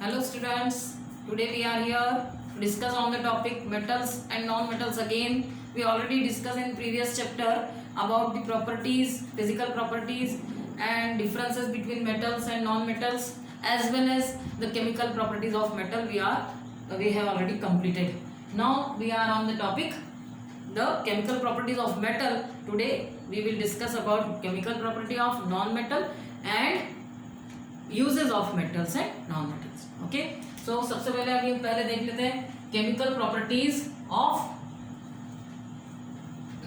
Hello students, today we are here to discuss on the topic metals and non-metals again. We already discussed in previous chapter about the properties, physical properties and differences between metals and non-metals as well as the chemical properties of metal we have already completed. Now we are on the topic the chemical properties of metal. Today we will discuss about chemical property of non-metal and uses of metals and non-metals. Okay, so सबसे पहले देख लेते हैं chemical properties of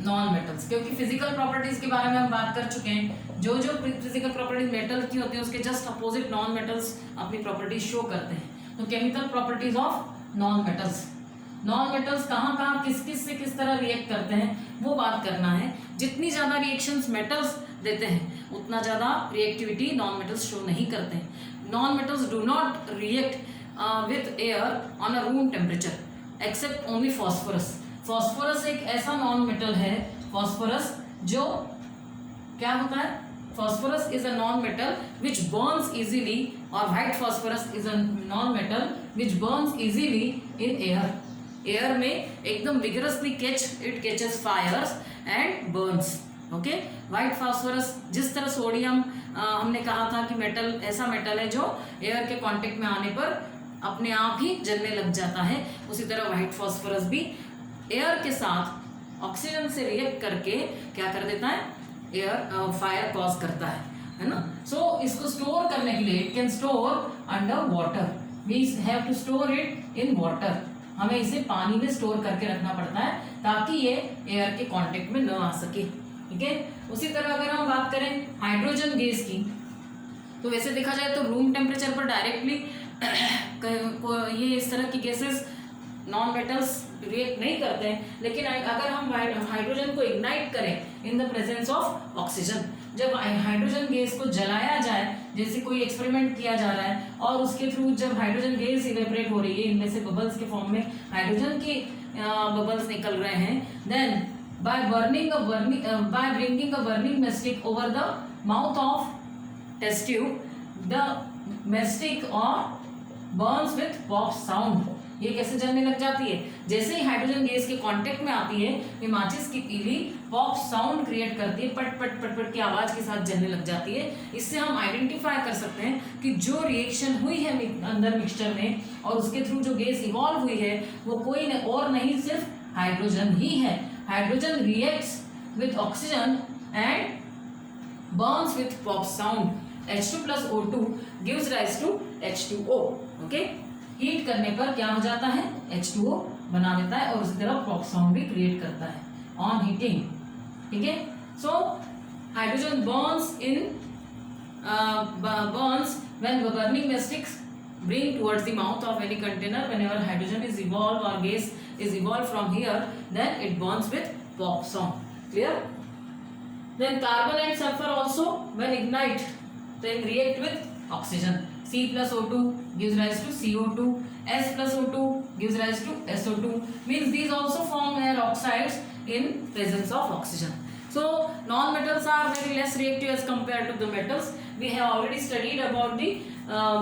non-metals, क्योंकि physical properties के बारे में हम बात कर चुके हैं. जो physical properties metal की होती हैं उसके just opposite non-metals अपनी properties show करते हैं. तो chemical properties of non-metals, non-metals कहाँ किस से किस तरह रिएक्ट करते हैं वो बात करना है. जितनी ज़्यादा रिएक्शंस मेटल्स देते हैं उतना ज़्यादा रिएक्टिविटी नॉन मेटल्स शो नहीं करते हैं. Non metals do not react with air on a room temperature except only phosphorus. Phosphorus एक ऐसा नॉन मेटल है, फॉस्फोरस जो क्या होता है, phosphorus is a non metal which burns easily, और white phosphorus is a non metal which burns easily in air. Air में एकदम vigorously it catches fires and burns. Okay, white phosphorus जिस तरह सोडियम हमने कहा था कि मेटल ऐसा मेटल है जो एयर के कांटेक्ट में आने पर अपने आप ही जलने लग जाता है, उसी तरह व्हाइट फास्फोरस भी एयर के साथ ऑक्सीजन से रिएक्ट करके क्या कर देता है, एयर फायर कॉज करता है ना. सो इसको स्टोर करने के लिए it can store under water. We have to store it in water. हमें इसे पानी में स्टोर करके रखना पड़ता है ताकि ये एयर के कांटेक्ट में न आ सके. ठीक है, उसी तरह अगर हम बात करें हाइड्रोजन गैस की, तो वैसे देखा जाए तो रूम टेम्परेचर पर डायरेक्टली ये इस तरह की गैसेस नॉन मेटल्स रिएक्ट नहीं करते हैं. लेकिन अगर हम हाइड्रोजन को इग्नाइट करें in the presence of oxygen, जब हाइड्रोजन गैस को जलाया जाए, जैसे कोई एक्सपेरिमेंट किया जा रहा है और उसके थ्रू जब हाइड्रोजन गैस इवेपोरेट हो रही है, इनमें से बबल्स के फॉर्म में हाइड्रोजन की बबल्स निकल रहे हैं, then by bringing a burning mastic over the mouth of test tube, the mastic burns with pop sound. ये कैसे जलने लग जाती है, जैसे ही हाइड्रोजन गैस के कांटेक्ट में आती है ये माचिस की तीली पॉप साउंड क्रिएट करती है, पट पट पट पट की आवाज के साथ जलने लग जाती है. इससे हम आइडेंटिफाई कर सकते हैं कि जो रिएक्शन हुई है अंदर मिक्सचर में और उसके थ्रू जो गैस इवॉल्व हुई है वो कोई और नहीं, सिर्फ हाइड्रोजन ही है. Hydrogen reacts with oxygen and burns with pop sound. H2 plus O2 gives rise to H2O. Okay? Heat करने पर क्या हो जाता है, H2O बना देता है और उसी तरह पॉप साउंड भी क्रिएट करता है ऑन हीटिंग. ठीक है, so hydrogen burns when the burning mastics bring towards the mouth of any container. Whenever hydrogen is evolved or gas is evolved from here, then it burns with pop sound. Clear? Then carbon and sulfur also when ignite then react with oxygen. C plus O2 gives rise to CO2. S plus O2 gives rise to SO2. Means these also form their oxides in presence of oxygen. So non-metals are very less reactive as compared to the metals. We have already studied about the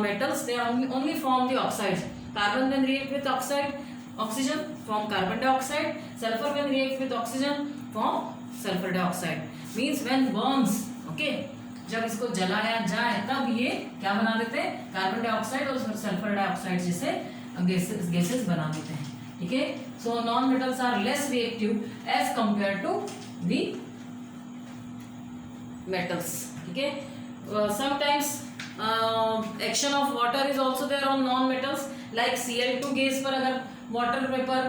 metals. They only form the oxides. Carbon when react with oxygen form carbon dioxide. Sulfur when react with oxygen form sulfur dioxide. Means when burns, okay, जब इसको जलाया जाए तब ये क्या बना देते हैं, कार्बन डाइऑक्साइड और सल्फर डाइऑक्साइड जैसे गैसेस बना देते हैं. ठीक है, so non metals are less reactive as compare to the metals. ठीक है, sometimes action of water is also there on non metals. like Cl2 gas पर अगर वाटर वेपर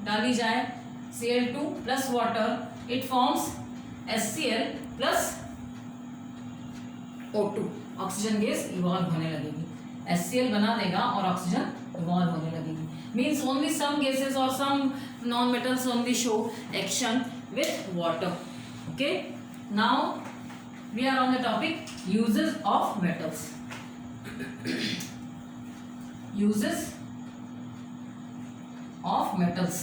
डाली जाए, Cl2 plus water, it forms HCl plus O2. Oxygen gas evolve होने लगेगी, HCl बना देगा और ऑक्सीजन इवॉल्व होने लगेगी. मीन्स ओनली सम गैसेस और some non metals only show action with water. Okay, now we are on the topic uses of metals. uses of metals.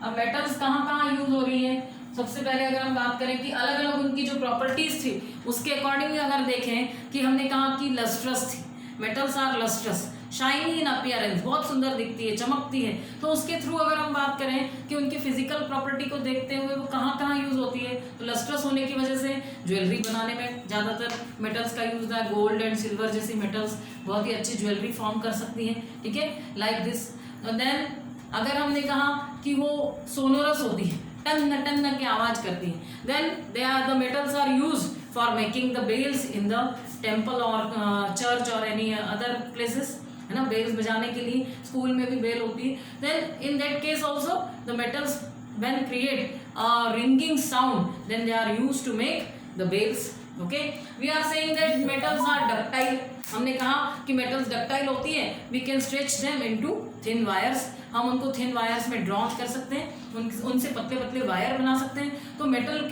अब metals कहाँ यूज हो रही है, सबसे पहले अगर हम बात करें कि अलग अलग उनकी जो प्रॉपर्टीज थी उसके अकॉर्डिंग अगर देखें कि हमने कहा कि लस्ट्रस थी, metals are lustrous, shiny in appearance, बहुत सुंदर दिखती है, चमकती है। तो उसके थ्रू अगर हम बात करें कि उनकी फिजिकल प्रॉपर्टी को देखते हुए वो कहाँ कहाँ यूज होती है, तो लस्ट्रस होने की वजह से ज्वेलरी बनाने में ज़्यादातर मेटल्स का यूज है। गोल्ड एंड सिल्वर जैसी मेटल्स बहुत ही अच्छी ज्वेलरी फॉर्म कर सकती है, ठीक है, लाइक दिस। देन अगर हमने कहा कि वो सोनोरस होती है, टन टन की आवाज करती है, then they are the metals are use for making the bells in the temple और चर्च और एनी अदर प्लेसेस, है ना, बेल्स बजाने के लिए स्कूल में भी बेल होती है। Then in that case also the metals when create a ringing sound, then they are used to make the bells. Okay, we are saying that metals are ductile. हमने कहा कि मेटल्स डक्टाइल होती है, we can stretch them into thin wires, हम उनको thin wires में draw कर सकते हैं, उनसे पतले पतले वायर बना सकते हैं। तो मेटल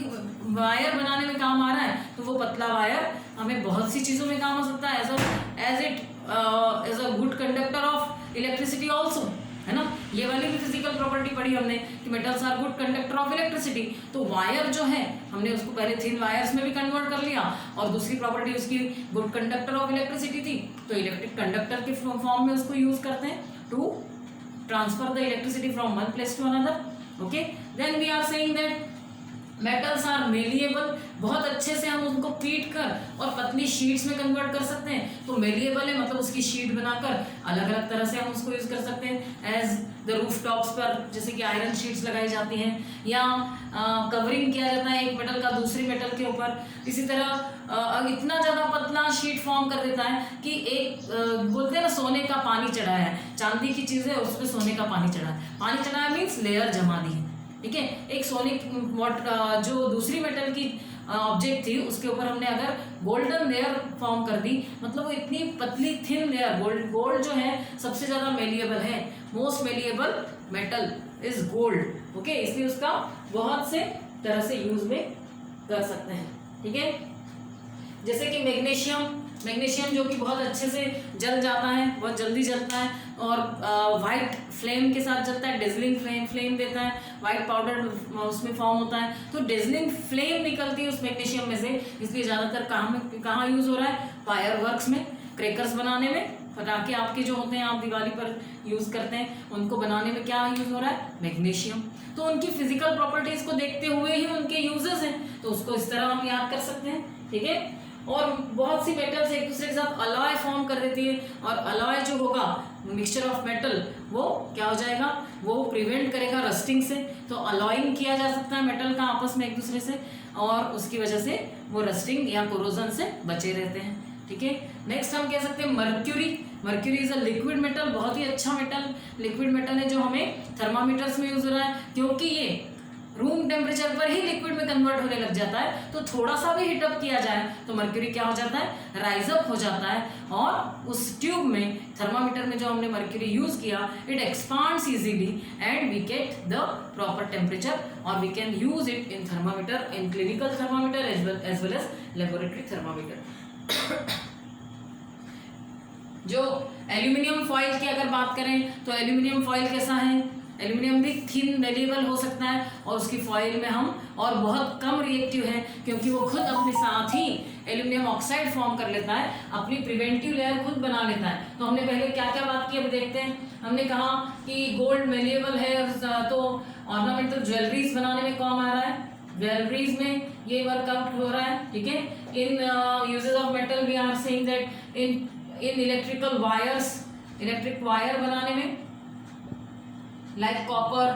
वायर बनाने में काम आ रहा है, तो वो पतला वायर हमें बहुत सी चीज़ों में काम आ सकता है, as a good conductor of electricity also, है ना। ये वाली भी फिजिकल प्रॉपर्टी पढ़ी हमने कि metals are good conductor of electricity. तो वायर जो है हमने उसको पहले थिन वायर्स में भी कन्वर्ट कर लिया, और दूसरी प्रॉपर्टी उसकी गुड कंडक्टर ऑफ इलेक्ट्रिसिटी थी, तो इलेक्ट्रिक कंडक्टर के फॉर्म में उसको यूज करते हैं to transfer the electricity from one place to another. Okay, then we are saying that metals are malleable, बहुत अच्छे से हम उनको पीट कर और पतली शीट्स में कन्वर्ट कर सकते हैं। तो मेलिएबल है मतलब उसकी शीट बनाकर अलग अलग तरह से हम उसको यूज कर सकते हैं, एज द रूफ टॉप्स पर जैसे कि आयरन शीट्स लगाई जाती हैं, या कवरिंग किया जाता है एक मेटल का दूसरी मेटल के ऊपर। इसी तरह इतना ज़्यादा पतला शीट फॉर्म कर देता है कि एक बोलते हैं ना सोने का पानी चढ़ा है, चांदी की चीज़ है उसमें सोने का पानी चढ़ा है, पानी चढ़ा है मीन्स लेयर जमा दी है, ठीक है। एक सोने जो दूसरी मेटल की ऑब्जेक्ट थी उसके ऊपर हमने अगर गोल्डन लेयर फॉर्म कर दी, मतलब वो इतनी पतली थिन लेयर, गोल्ड जो है सबसे ज़्यादा मेलिएबल है, most malleable metal is gold. Okay, इसलिए उसका बहुत से तरह से यूज में कर सकते हैं, ठीक है। जैसे कि मैग्नीशियम जो कि बहुत अच्छे से जल जाता है, बहुत जल्दी जलता है, और वाइट फ्लेम के साथ जलता है, डेजलिंग फ्लेम देता है, वाइट पाउडर उसमें फॉर्म होता है, तो डेजलिंग फ्लेम निकलती है उस मैग्नीशियम में से। इसलिए ज़्यादातर कहाँ यूज़ हो रहा है, फायर वर्क्स में, क्रैकर्स बनाने में, पटाखे आपके जो होते हैं आप दिवाली पर यूज़ करते हैं, उनको बनाने में क्या यूज़ हो रहा है, मैग्नीशियम। तो उनकी फिजिकल प्रॉपर्टीज़ को देखते हुए ही उनके यूजेस हैं, तो उसको इस तरह हम याद कर सकते हैं, ठीक है। और बहुत सी मेटल्स एक दूसरे के साथ अलॉय फॉर्म कर देती है, और अलॉय जो होगा मिक्सचर ऑफ मेटल, वो क्या हो जाएगा, वो प्रिवेंट करेगा रस्टिंग से। तो अलॉइंग किया जा सकता है मेटल का आपस में एक दूसरे से, और उसकी वजह से वो रस्टिंग या कोरोजन से बचे रहते हैं, ठीक है। नेक्स्ट हम कह सकते हैं mercury is a liquid metal, बहुत ही अच्छा मेटल, लिक्विड मेटल है जो हमें थर्मामीटर्स में यूज हो रहा है, क्योंकि ये रूम टेम्परेचर पर ही लिक्विड में कन्वर्ट होने लग जाता है। तो थोड़ा सा भी हीटअप किया जाए तो मर्क्यूरी क्या हो जाता है, राइज अप हो जाता है, और उस ट्यूब में थर्मामीटर में जो हमने मर्क्यूरी यूज किया, it expands easily and we get the proper temperature, और we can use it in thermometer, in clinical thermometer as well as laboratory thermometer. जो एल्यूमिनियम फॉइल की अगर बात करें तो एल्यूमिनियम फॉइल कैसा है, एल्यूमिनियम भी थिन मेलिएबल हो सकता है, और उसकी फॉइल में हम और बहुत कम रिएक्टिव है, क्योंकि वो खुद अपने साथ ही एल्यूमिनियम ऑक्साइड फॉर्म कर लेता है, अपनी प्रिवेंटिव लेयर खुद बना लेता है। तो हमने पहले क्या क्या बात की, अभी देखते हैं। हमने कहा कि गोल्ड मेलिएबल है, तो ऑर्नामेंटल ज्वेलरीज बनाने में काम आ रहा है, ज्वेलरीज में ये वर्कआउट हो रहा है, ठीक है। In uses of metal we are saying that in electrical wires, electric wire बनाने में, लाइक कॉपर,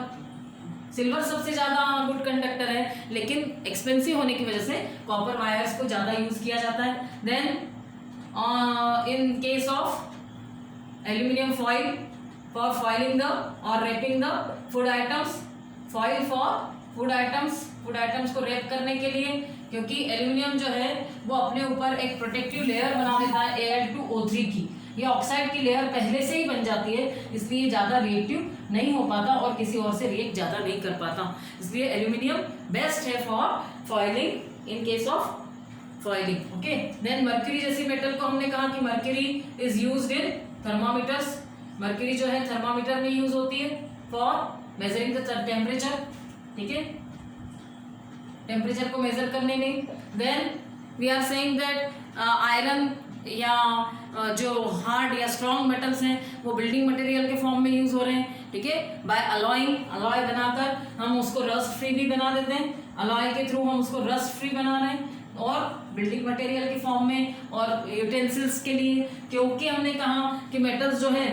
सिल्वर सबसे ज़्यादा गुड कंडक्टर है, लेकिन एक्सपेंसिव होने की वजह से कॉपर वायर्स को ज़्यादा यूज़ किया जाता है। Then in case of aluminium foil for foiling the और wrapping the food items, foil for food items को रैप करने के लिए, क्योंकि एल्यूमिनियम जो है वो अपने ऊपर एक प्रोटेक्टिव लेयर बना देता है Al2O3 की, ये ऑक्साइड की लेयर पहले से ही बन जाती है, इसलिए ज़्यादा रिएक्टिव नहीं हो पाता और किसी और से रिएक्ट ज़्यादा नहीं कर पाता, इसलिए एल्यूमिनियम बेस्ट है for foiling in case of foiling. Okay, then mercury जैसी मेटल को हमने कहा कि mercury is used in thermometers, mercury जो है थर्मामीटर में यूज होती है फॉर मेजरिंग द टेम्परेचर, ठीक है, टेम्परेचर को मेजर करने में। Then we are saying that iron या जो हार्ड या स्ट्रॉन्ग मेटल्स हैं वो बिल्डिंग मटेरियल के फॉर्म में यूज हो रहे हैं, ठीक है। बाय अलॉइंग, अलॉय बनाकर हम उसको रस्ट फ्री भी बना देते हैं, अलॉय के थ्रू हम उसको रस्ट फ्री बना रहे हैं, और बिल्डिंग मटेरियल के फॉर्म में और यूटेंसिल्स के लिए, क्योंकि हमने कहा कि मेटल्स जो है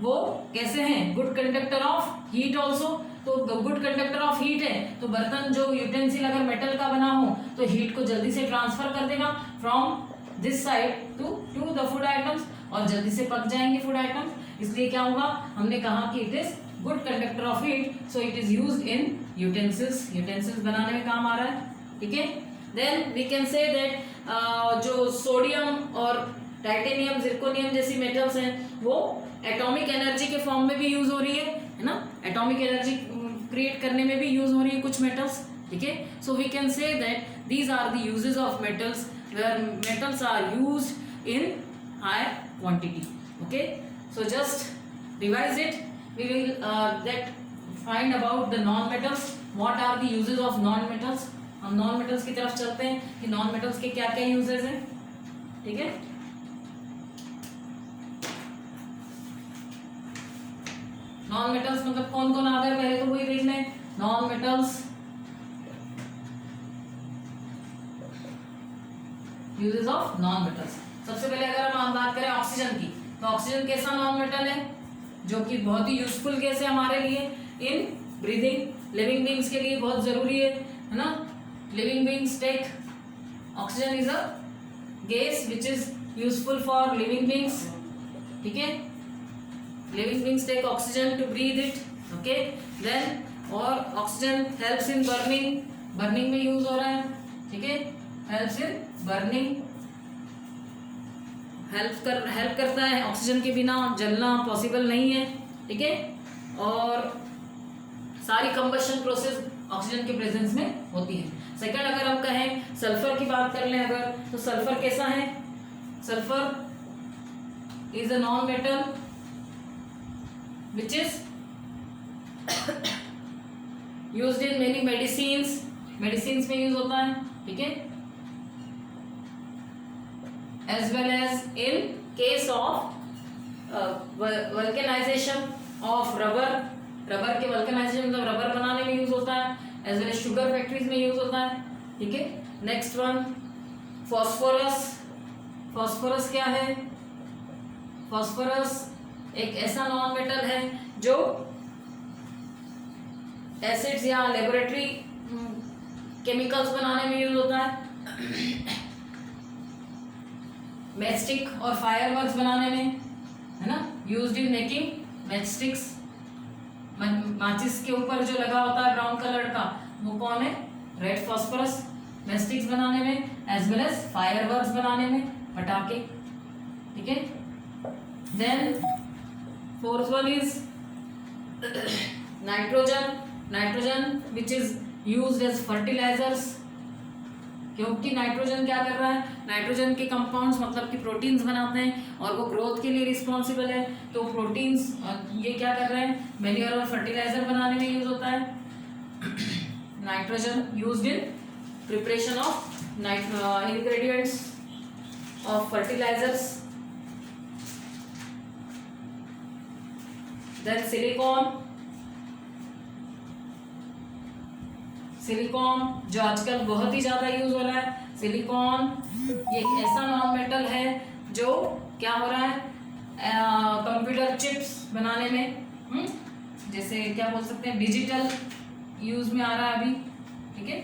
वो कैसे हैं, good conductor of heat also. तो गुड कंडक्टर ऑफ हीट है तो बर्तन जो यूटेंसिल अगर मेटल का बना हो तो हीट को जल्दी से ट्रांसफर कर देगा from this side to the food items, और जल्दी से पक जाएंगे फूड आइटम्स। इसलिए क्या होगा, हमने कहा कि it is good conductor of heat, so it is used in utensils, utensils बनाने में काम आ रहा है, ठीक है। Then we can say that जो सोडियम और टाइटेनियम, जिरकोनियम जैसी मेटल्स हैं वो एटॉमिक एनर्जी के फॉर्म में भी यूज हो रही है ना, एटॉमिक एनर्जी क्रिएट करने में भी यूज हो रही है कुछ मेटल्स, ठीक है। So we can say that these are the uses of metals where metals are used in high quantity, okay. So just revise it, we will that find about the non metals, what are the uses of non metals. हम non metals की तरफ चलते हैं कि non metals के क्या क्या uses हैं, ठीक है। नॉन मेटल्स मतलब कौन कौन आ गए, पहले तो वही देख लें। Non metals uses of non metals. सबसे पहले अगर हम बात करें ऑक्सीजन की, तो ऑक्सीजन कैसा नॉन मेटल है जो कि बहुत ही यूजफुल गैस है हमारे लिए इन ब्रीदिंग, लिविंग बींग्स के लिए बहुत जरूरी है ना। Living beings take oxygen is a gas which is useful for living beings, ठीक है। Living beings take oxygen to breathe it, okay. Then और oxygen helps in burning, burning में यूज हो रहा है, ठीक है। हेल्प्स इन बर्निंग, हेल्प करता है, ऑक्सीजन के बिना जलना पॉसिबल नहीं है, ठीक है। और सारी कंबशन प्रोसेस ऑक्सीजन के प्रेजेंस में होती है। सेकंड अगर हम कहें सल्फर की बात कर लें अगर, तो सल्फर कैसा है, sulphur is a non metal which is used in many medicines, medicines में यूज होता है, ठीक है। as well as in case of vulcanization of rubber, rubber के वल्कनाइजेशन मतलब रबर बनाने में यूज होता है, as well as sugar factories में यूज होता है, ठीक है। नेक्स्ट वन फॉस्फोरस, फॉस्फोरस क्या है, फॉस्फोरस एक ऐसा नॉन मेटल है जो एसिड्स या लेबोरेटरी केमिकल्स बनाने में यूज होता है, मैचस्टिक और फायरवर्क्स बनाने में, है ना, यूज्ड इन मेकिंग मैचस्टिक्स। माचिस के ऊपर जो लगा होता है ब्राउन कलर का वो कौन है, रेड फॉस्फोरस, मैचस्टिक्स बनाने में एज वेल एज फायरवर्क्स बनाने में, पटाखे, ठीक है। Then fourth one is nitrogen, nitrogen which is used as fertilizers, क्योंकि नाइट्रोजन क्या कर रहा है, नाइट्रोजन के कंपाउंड्स मतलब कि प्रोटीन्स बनाते हैं और वो ग्रोथ के लिए रिस्पॉन्सिबल है, तो प्रोटीन्स ये क्या कर रहे हैं, मैन्योर और फर्टिलाइजर बनाने में यूज होता है। Nitrogen used in preparation of ingredients of fertilizers. Then silicon, silicon जो आजकल बहुत ही ज्यादा यूज हो रहा है, सिलिकॉन ये एक ऐसा नॉन मेटल है जो क्या हो रहा है, कंप्यूटर चिप्स बनाने में, जैसे क्या बोल सकते हैं, डिजिटल यूज में आ रहा है अभी, ठीक है।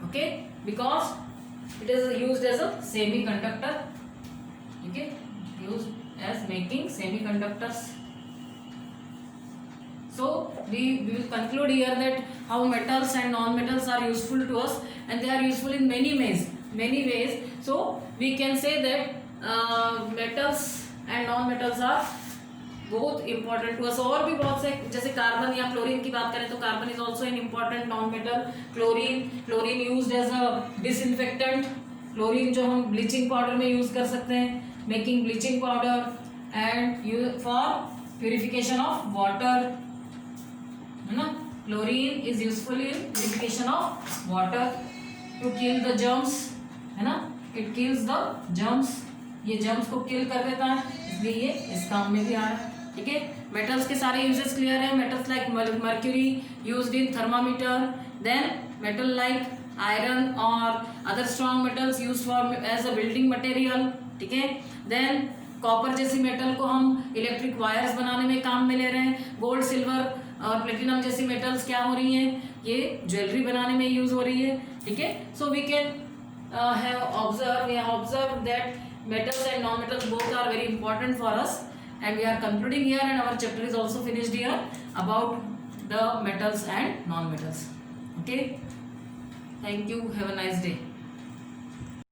Okay, because it is used as a semi conductor, ठीक है, used as making semi conductors. So we will conclude here that how metals and non-metals are useful to us, and they are useful in many ways. So we can say that metals and non-metals are both important to us. और भी बहुत से, जैसे carbon या chlorine की बात करें तो carbon is also an important non-metal. Chlorine used as a disinfectant. Chlorine जो हम ब्लीचिंग पाउडर में यूज कर सकते हैं, making bleaching powder, and for purification of water, है ना। Chlorine is useful in purification of water, to kill the germs, है ना, इट किल्स द जर्म्स, ये जर्म्स को किल कर देता है, इसलिए ये इस काम में भी आ रहा है। ठीक है, मेटल्स के सारे यूजेस क्लियर है। Metals like mercury used in thermometer, then metal like iron और other strong metals used for as a building material. ठीक है, देन कॉपर जैसी मेटल को हम इलेक्ट्रिक वायर्स बनाने में काम में ले रहे हैं। गोल्ड, सिल्वर और प्लेटिनम जैसी मेटल्स क्या हो रही हैं, ये ज्वेलरी बनाने में यूज हो रही है। ठीक है, so we can have observed that metals and non-metals both are very important for us, and we are concluding here, and our chapter is also finished here about the metals and non-metals. Okay, thank you, have a nice day.